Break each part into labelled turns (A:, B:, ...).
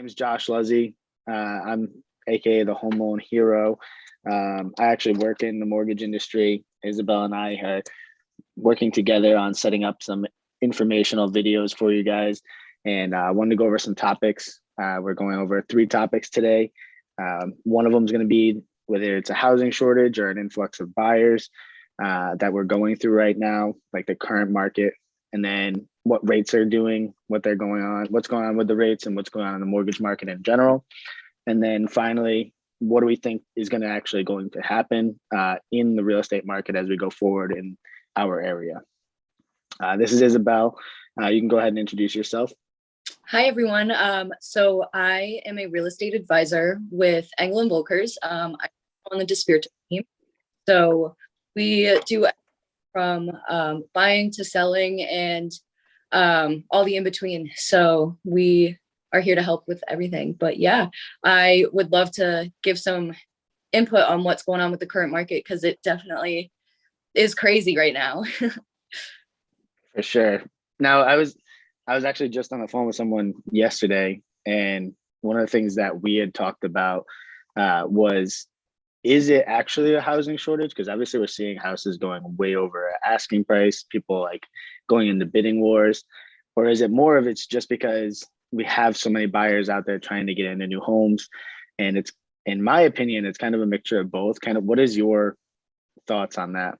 A: name's Josh Luzzy. I'm AKA the home loan hero. I actually work in the mortgage industry. Isabel and I are working together on setting up some informational videos for you guys. And I wanted to go over some topics. We're going over 3 topics today. One of them is going to be whether it's a housing shortage or an influx of buyers that we're going through right now, like the current market, and then what rates are doing, what's going on with the rates, and what's going on in the mortgage market in general. And then finally, what do we think is actually going to happen in the real estate market as we go forward in our area. This is Isabel. You can go ahead and introduce yourself.
B: Hi, everyone. So I am a real estate advisor with Engel Völkers. I'm on the dispute team. So we do from buying to selling and all the in between. So we are here to help with everything. But yeah, I would love to give some input on what's going on with the current market, because it definitely is crazy right now.
A: For sure. Now, I was actually just on the phone with someone yesterday, and one of the things that we had talked about was, is it actually a housing shortage? Because obviously we're seeing houses going way over asking price, people like going into bidding wars, or is it more of it's just because we have so many buyers out there trying to get into new homes? And it's, in my opinion, it's kind of a mixture of both. Kind of, what is your thoughts on that?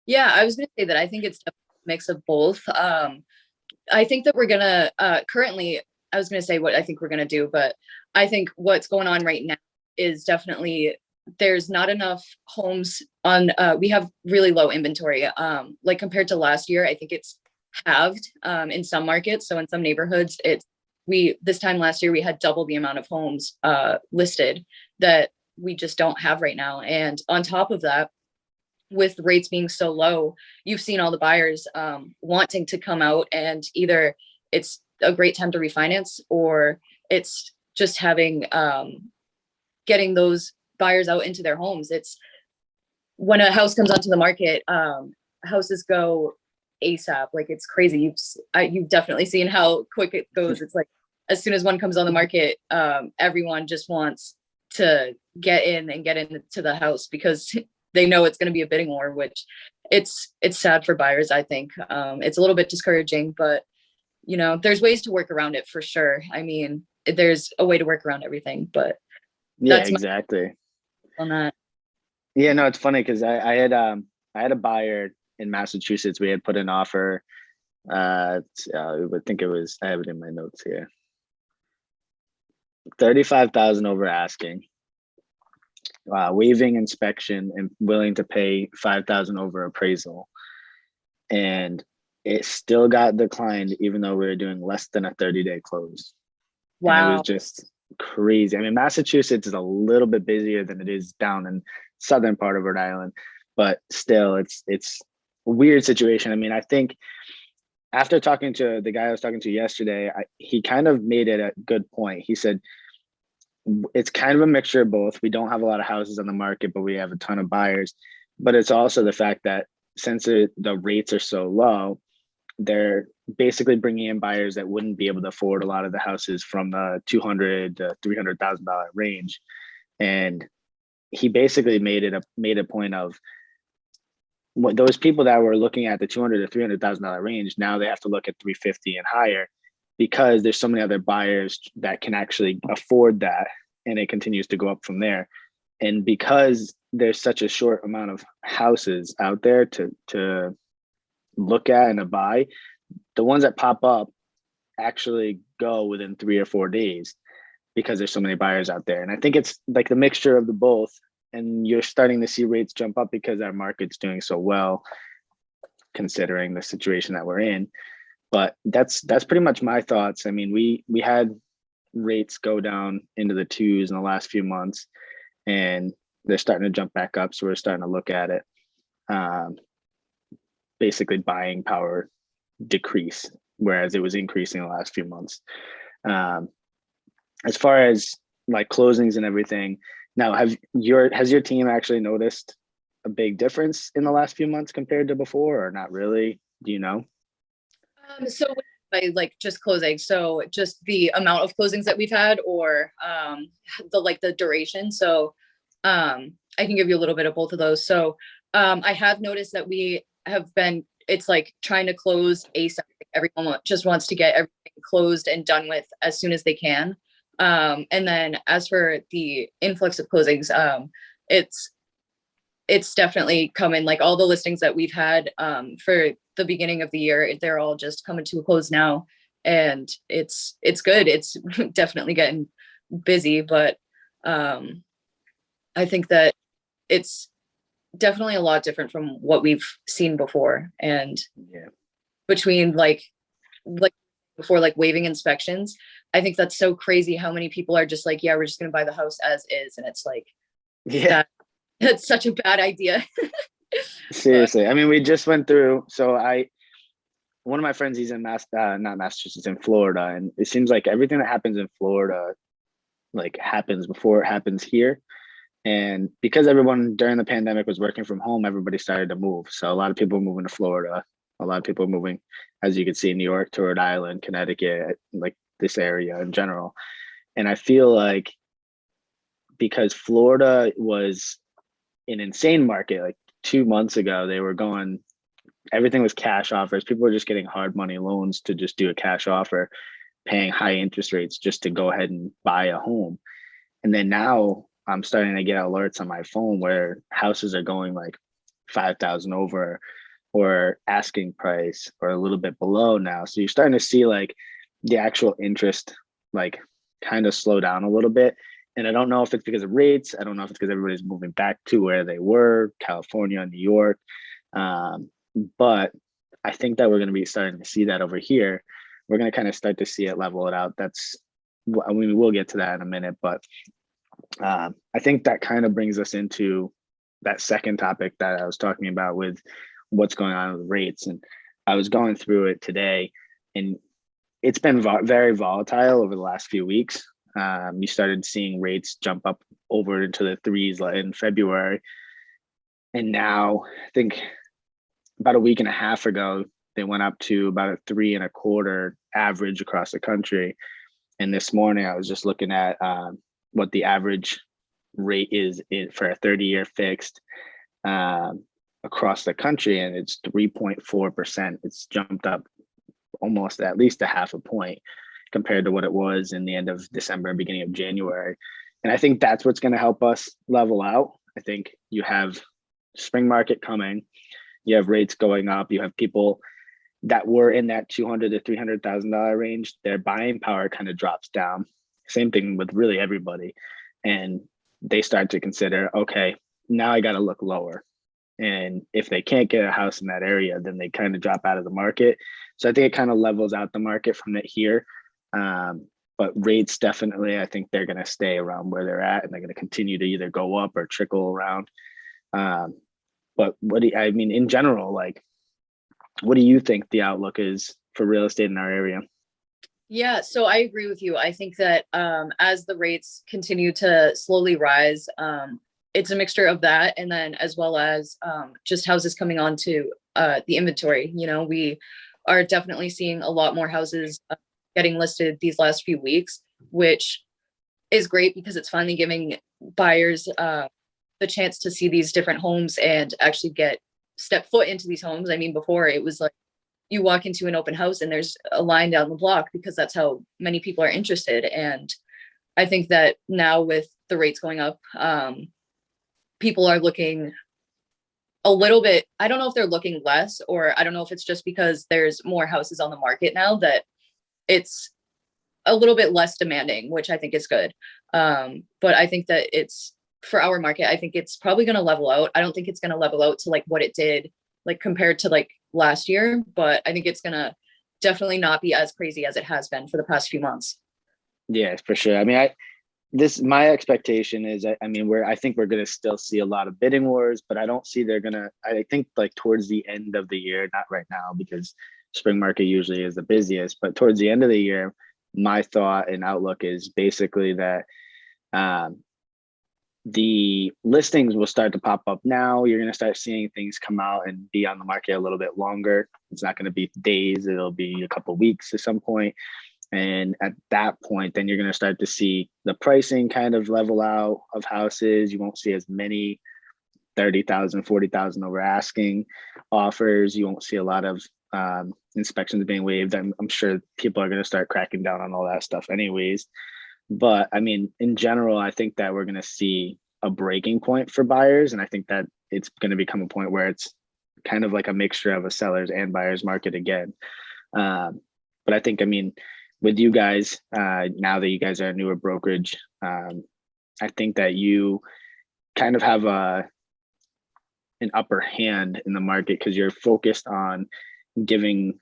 B: Yeah, I was going to say that I think it's a mix of both. I think that we're going to currently, I was going to say what I think we're going to do, but I think what's going on right now is definitely there's not enough homes on, we have really low inventory. Like compared to last year, I think it's halved in some markets. So in some neighborhoods, this time last year, we had double the amount of homes listed that we just don't have right now. And on top of that, with rates being so low, you've seen all the buyers wanting to come out, and either it's a great time to refinance, or it's just having getting those buyers out into their homes. It's when a house comes onto the market, houses go ASAP. Like, it's crazy. You've definitely seen how quick it goes. It's like as soon as one comes on the market, everyone just wants to get in and get into the house because they know it's going to be a bidding war, which it's sad for buyers. I think it's a little bit discouraging, but there's ways to work around it for sure. I mean, there's a way to work around everything, but
A: yeah, that's exactly
B: on that.
A: Yeah, no, it's funny because I had a buyer in Massachusetts. We had put an offer. I think it was, I have it in my notes here, 35,000 over asking. Waiving inspection and willing to pay 5,000 over appraisal, and it still got declined even though we were doing less than a 30-day close.
B: Wow.
A: And it was just crazy. I mean, Massachusetts is a little bit busier than it is down in southern part of Rhode Island, but still it's a weird situation. I mean, I think after talking to the guy I was talking to yesterday, he kind of made it a good point. He said, it's kind of a mixture of both. We don't have a lot of houses on the market, but we have a ton of buyers. But it's also the fact that since the rates are so low, they're basically bringing in buyers that wouldn't be able to afford a lot of the houses from the $200,000 to $300,000 range. And he basically made a point of what those people that were looking at the $200,000 to $300,000 range, now they have to look at 350 and higher, because there's so many other buyers that can actually afford that, and it continues to go up from there. And because there's such a short amount of houses out there to look at and to buy, the ones that pop up actually go within 3 or 4 days because there's so many buyers out there. And I think it's like the mixture of the both, and you're starting to see rates jump up because our market's doing so well considering the situation that we're in. But that's pretty much my thoughts. I mean, we had rates go down into the 2s in the last few months, and they're starting to jump back up. So we're starting to look at it. Basically, buying power decrease, whereas it was increasing the last few months. As far as like closings and everything, now has your team actually noticed a big difference in the last few months compared to before, or not really? Do you know?
B: So by like just closing. So just the amount of closings that we've had, or the duration. So I can give you a little bit of both of those. So I have noticed that we have been, it's like trying to close ASAP. Everyone just wants to get everything closed and done with as soon as they can. And then as for the influx of closings, it's definitely coming, like all the listings that we've had for the beginning of the year, they're all just coming to a close now. And it's good. It's definitely getting busy, but I think that it's definitely a lot different from what we've seen before. And
A: Yeah.
B: between like before, like waiving inspections, I think that's so crazy how many people are just like, yeah, we're just going to buy the house as is. And it's like,
A: Yeah.
B: that's such a bad idea.
A: Seriously. I mean, we just went through, one of my friends, he's in not Massachusetts, in Florida. And it seems like everything that happens in Florida, like happens before it happens here. And because everyone during the pandemic was working from home, everybody started to move. So a lot of people are moving to Florida. A lot of people are moving, as you can see, New York to Rhode Island, Connecticut, like this area in general. And I feel like because Florida was an insane market, like 2 months ago, everything was cash offers. People were just getting hard money loans to just do a cash offer, paying high interest rates just to go ahead and buy a home. And then now I'm starting to get alerts on my phone where houses are going like 5,000 over or asking price or a little bit below now. So you're starting to see like the actual interest like kind of slow down a little bit. And I don't know if it's because of rates. I don't know if it's because everybody's moving back to where they were, California and New York. But I think that we're going to be starting to see that over here. We're going to kind of start to see it level it out. I mean, we'll get to that in a minute, but I think that kind of brings us into that second topic that I was talking about with what's going on with rates. And I was going through it today, and it's been very volatile over the last few weeks. You started seeing rates jump up over into the threes in February. And now I think about a week and a half ago, they went up to about a 3.25 average across the country. And this morning I was just looking at what the average rate is for a 30-year fixed across the country, and it's 3.4%. It's jumped up almost at least a half a point compared to what it was in the end of December, beginning of January. And I think that's what's going to help us level out. I think you have spring market coming, you have rates going up, you have people that were in that $200,000 to $300,000 range, their buying power kind of drops down. Same thing with really everybody. And they start to consider, okay, now I got to look lower. And if they can't get a house in that area, then they kind of drop out of the market. So I think it kind of levels out the market from that here. But rates definitely, I think they're going to stay around where they're at, and they're going to continue to either go up or trickle around. But I mean, in general, like, what do you think the outlook is for real estate in our area?
B: Yeah, so I agree with you. I think that as the rates continue to slowly rise, it's a mixture of that, and then as well as just houses coming onto the inventory. You know, we are definitely seeing a lot more houses getting listed these last few weeks, which is great because it's finally giving buyers the chance to see these different homes and actually step foot into these homes. I mean, before it was like you walk into an open house and there's a line down the block because that's how many people are interested. And I think that now with the rates going up, people are looking a little bit, I don't know if they're looking less, or I don't know if it's just because there's more houses on the market now that it's a little bit less demanding, which I think is good. But I think that it's, for our market, I think it's probably going to level out. I don't think it's going to level out to like what it did, like compared to like last year, but I think it's going to definitely not be as crazy as it has been for the past few months.
A: Yeah, for sure. I mean, my expectation is, I mean, I think we're going to still see a lot of bidding wars, but I don't see I think like towards the end of the year, not right now because spring market usually is the busiest, but towards the end of the year, my thought and outlook is basically that the listings will start to pop up now. You're going to start seeing things come out and be on the market a little bit longer. It's not going to be days, it'll be a couple of weeks at some point. And at that point, then you're going to start to see the pricing kind of level out of houses. You won't see as many 30,000, 40,000 over asking offers. You won't see a lot of inspections being waived. I'm sure people are going to start cracking down on all that stuff anyways. But I mean, in general, I think that we're going to see a breaking point for buyers. And I think that it's going to become a point where it's kind of like a mixture of a seller's and buyer's market again. But I think, I mean, with you guys, now that you guys are a newer brokerage, I think that you kind of have an upper hand in the market because you're focused on giving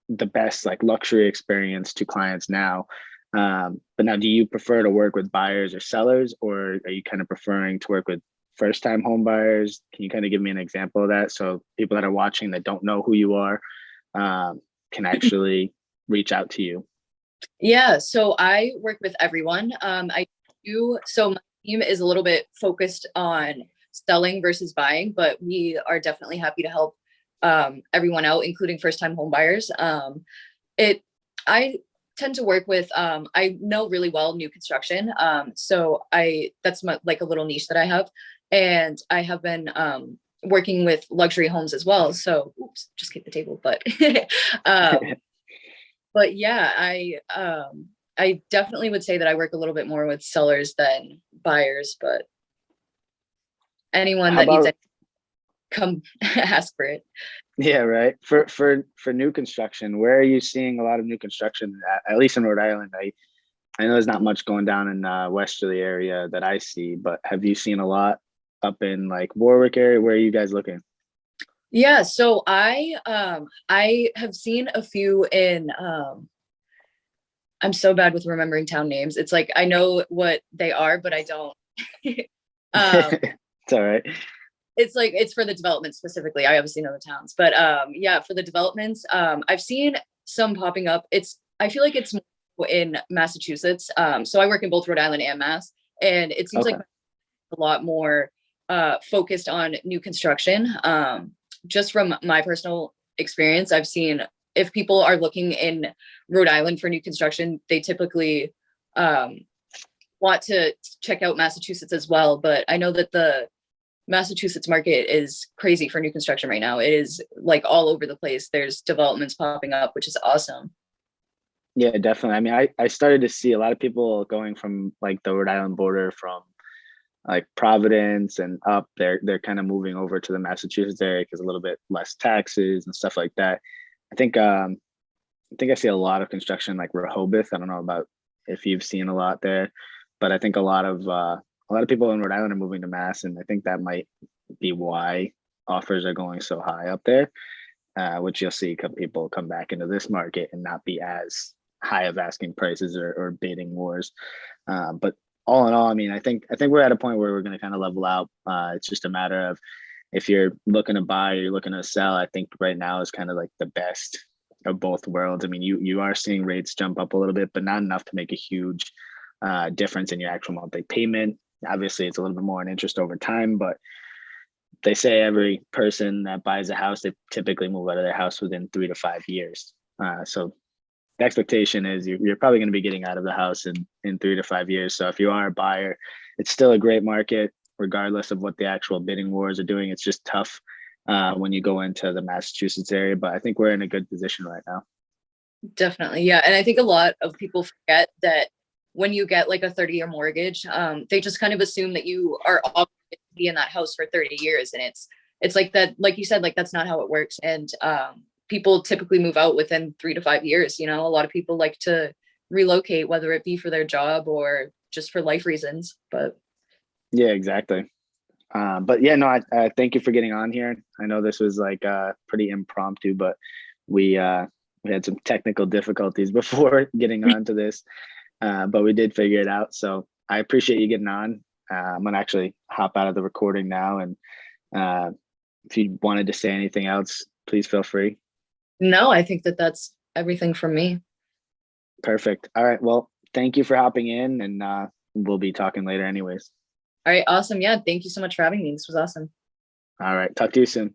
A: the best like luxury experience to clients now. But now, do you prefer to work with buyers or sellers, or are you kind of preferring to work with first-time home buyers? Can you kind of give me an example of that so people that are watching that don't know who you are can actually reach out to you?
B: Yeah, so I work with everyone. I do. So my team is a little bit focused on selling versus buying, but we are definitely happy to help everyone out, including first-time home buyers. I tend to work with, I know really well new construction. So that's like a little niche that I have. And I have been working with luxury homes as well. So, oops, just kicked the table, but, but yeah, I definitely would say that I work a little bit more with sellers than buyers, but anyone
A: How
B: that needs
A: about
B: it, come ask for it.
A: Yeah, right. For new construction, where are you seeing a lot of new construction? At least in Rhode Island, I know there's not much going down in westerly area that I see, but have you seen a lot up in like Warwick area? Where are you guys looking?
B: Yeah, so I have seen a few in I'm so bad with remembering town names. It's like I know what they are, but I don't.
A: It's all right.
B: It's like it's for the development specifically. I obviously know the towns, but yeah, for the developments, I've seen some popping up. I feel like it's more in Massachusetts. So I work in both Rhode Island and Mass, and it seems like
A: Okay.
B: a lot more focused on new construction. Just from my personal experience, I've seen if people are looking in Rhode Island for new construction, they typically want to check out Massachusetts as well. But I know that the Massachusetts market is crazy for new construction right now. It is like all over the place. There's developments popping up, which is awesome.
A: Yeah, definitely. I mean, I started to see a lot of people going from like the Rhode Island border from like Providence and up. They're kind of moving over to the Massachusetts area because a little bit less taxes and stuff like that. I think I think I see a lot of construction like Rehoboth. I don't know about if you've seen a lot there, but I think a lot of people in Rhode Island are moving to Mass, and I think that might be why offers are going so high up there. Which you'll see people come back into this market and not be as high of asking prices or bidding wars. But all in all, I mean, I think we're at a point where we're going to kind of level out. It's just a matter of if you're looking to buy or you're looking to sell. I think right now is kind of like the best of both worlds. I mean, you are seeing rates jump up a little bit, but not enough to make a huge difference in your actual monthly payment. Obviously, it's a little bit more in interest over time, but they say every person that buys a house, they typically move out of their house within 3 to 5 years. So the expectation is you're probably going to be getting out of the house in 3 to 5 years. So if you are a buyer, it's still a great market, regardless of what the actual bidding wars are doing. It's just tough when you go into the Massachusetts area, but I think we're in a good position right now.
B: Definitely. Yeah. And I think a lot of people forget that when you get like a 30-year mortgage, they just kind of assume that you are obligated to be in that house for 30 years. And it's like that, like you said, like that's not how it works. And people typically move out within 3 to 5 years. You know, a lot of people like to relocate, whether it be for their job or just for life reasons. But
A: Yeah, exactly. But yeah, no, I thank you for getting on here. I know this was like pretty impromptu, but we had some technical difficulties before getting onto this, but we did figure it out. So I appreciate you getting on. I'm gonna actually hop out of the recording now, and if you wanted to say anything else, please feel free.
B: no, I think that that's everything from me.
A: Perfect. All right. Well, thank you for hopping in, and we'll be talking later, anyways.
B: All right, awesome. Yeah, thank you so much for having me. This was awesome.
A: All right. Talk to you soon.